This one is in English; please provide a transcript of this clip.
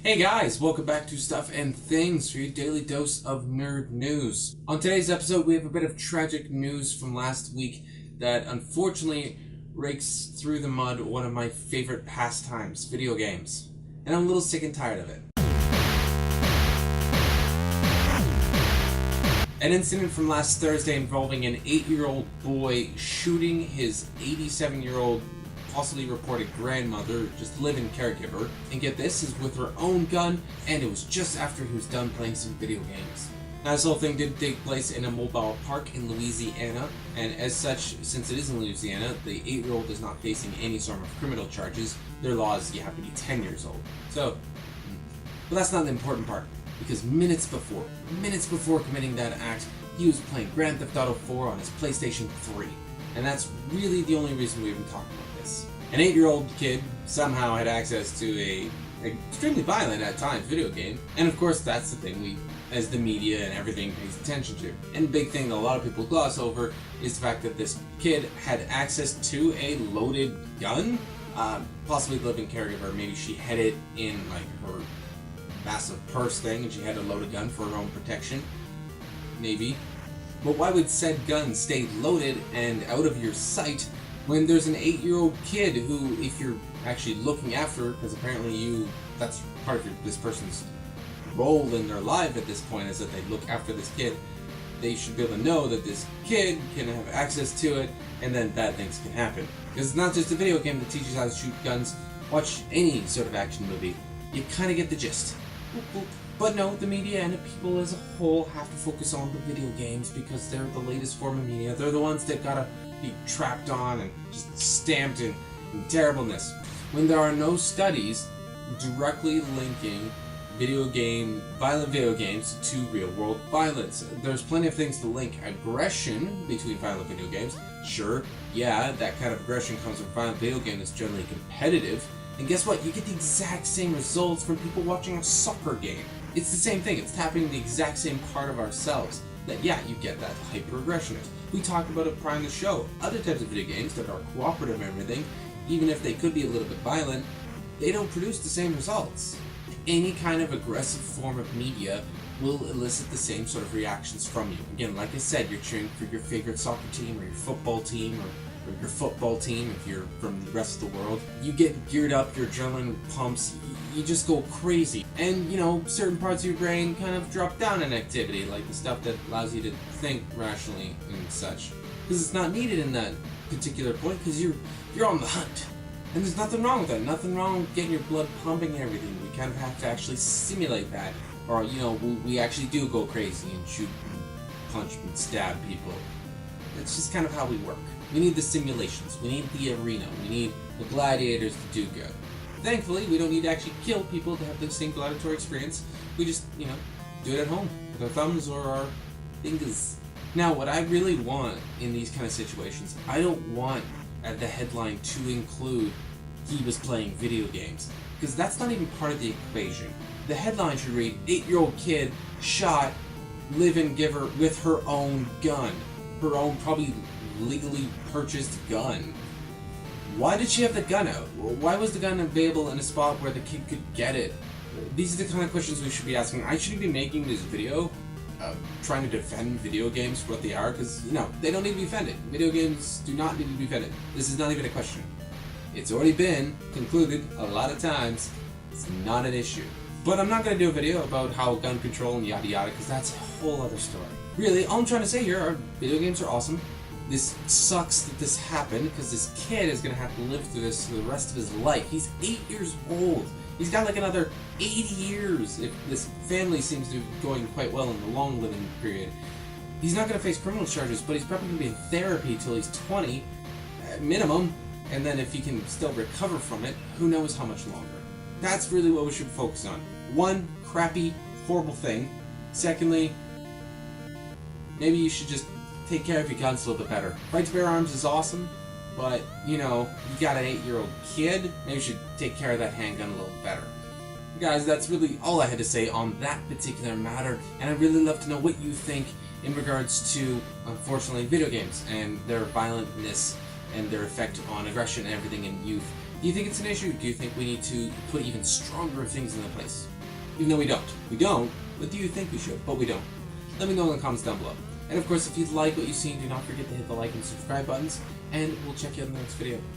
Hey guys, welcome back to Stuff and Things for your daily dose of nerd news. On today's episode, we have a bit of tragic news from last week that unfortunately rakes through the mud one of my favorite pastimes, video games. And I'm a little sick and tired of it. An incident from last Thursday involving an 8-year-old boy shooting his 87-year-old possibly reported grandmother, just live-in caregiver, and get this, is with her own gun, and it was just after he was done playing some video games. Now, this whole thing did take place in a mobile park in Louisiana, and as such, since it is in Louisiana, the 8-year-old is not facing any sort of criminal charges. Their law is you have to be 10 years old. So, but that's not the important part, because minutes before committing that act, he was playing Grand Theft Auto 4 on his PlayStation 3. And that's really the only reason we even talk about this. An 8-year-old kid somehow had access to a extremely violent at times video game, and of course that's the thing we, as the media and everything, pays attention to. And the big thing that a lot of people gloss over is the fact that this kid had access to a loaded gun, possibly the living caregiver. Maybe she had it in like her massive purse thing, and she had a loaded gun for her own protection. Maybe. But why would said gun stay loaded and out of your sight when there's an 8-year-old kid who, if you're actually looking after, because apparently that's part of this person's role in their life at this point, is that they look after this kid, they should be able to know that this kid can have access to it, and then bad things can happen. Because it's not just a video game that teaches how to shoot guns. Watch any sort of action movie. You kind of get the gist. But no, the media and the people as a whole have to focus on the video games because they're the latest form of media. They're the ones that gotta be trapped on and just stamped in terribleness. When there are no studies directly linking violent video games to real-world violence. There's plenty of things to link aggression between violent video games. Sure, yeah, that kind of aggression comes from a violent video game that's generally competitive. And guess what? You get the exact same results from people watching a soccer game. It's the same thing. It's tapping the exact same part of ourselves. That, yeah, you get that hyper-aggression. We talked about it prior in the show. Other types of video games that are cooperative and everything, even if they could be a little bit violent, they don't produce the same results. Any kind of aggressive form of media will elicit the same sort of reactions from you. Again, like I said, you're cheering for your favorite soccer team or your football team or your football team if you're from the rest of the world. You get geared up, your adrenaline pumps, you just go crazy. And, certain parts of your brain kind of drop down in activity, like the stuff that allows you to think rationally and such. Because it's not needed in that particular point, because you're on the hunt. And there's nothing wrong with that. Nothing wrong with getting your blood pumping and everything. We kind of have to actually simulate that. Or, we actually do go crazy and shoot and punch and stab people. That's just kind of how we work. We need the simulations. We need the arena. We need the gladiators to do good. Thankfully, we don't need to actually kill people to have the same gladiatorial experience. We just, do it at home with our thumbs or our fingers. Now, what I really want in these kind of situations, I don't want the headline to include he was playing video games, because that's not even part of the equation. The headline should read, 8-year-old kid shot live-in giver with her own gun. Her own, probably legally purchased gun. Why did she have the gun out? Why was the gun available in a spot where the kid could get it? These are the kind of questions we should be asking. I shouldn't be making this video trying to defend video games for what they are, because, they don't need to be defended. Video games do not need to be defended. This is not even a question. It's already been concluded a lot of times. It's not an issue. But I'm not going to do a video about how gun control and yada yada, because that's a whole other story. Really, all I'm trying to say here are video games are awesome. This sucks that this happened, because this kid is going to have to live through this for the rest of his life. He's 8 years old. He's got like another 80 years if this family seems to be going quite well in the long living period. He's not going to face criminal charges, but he's probably going to be in therapy till he's 20, at minimum, and then if he can still recover from it, who knows how much longer. That's really what we should focus on. One, crappy, horrible thing. Secondly, maybe you should just take care of your guns a little bit better. Right to bear arms is awesome, but, you got an 8-year-old kid, maybe you should take care of that handgun a little better. Guys, that's really all I had to say on that particular matter, and I'd really love to know what you think in regards to, unfortunately, video games and their violentness and their effect on aggression and everything in youth. Do you think it's an issue? Do you think we need to put even stronger things into place? Even though we don't. We don't, but do you think we should? But we don't. Let me know in the comments down below. And of course, if you like what you've seen, do not forget to hit the like and subscribe buttons, and we'll check you out in the next video.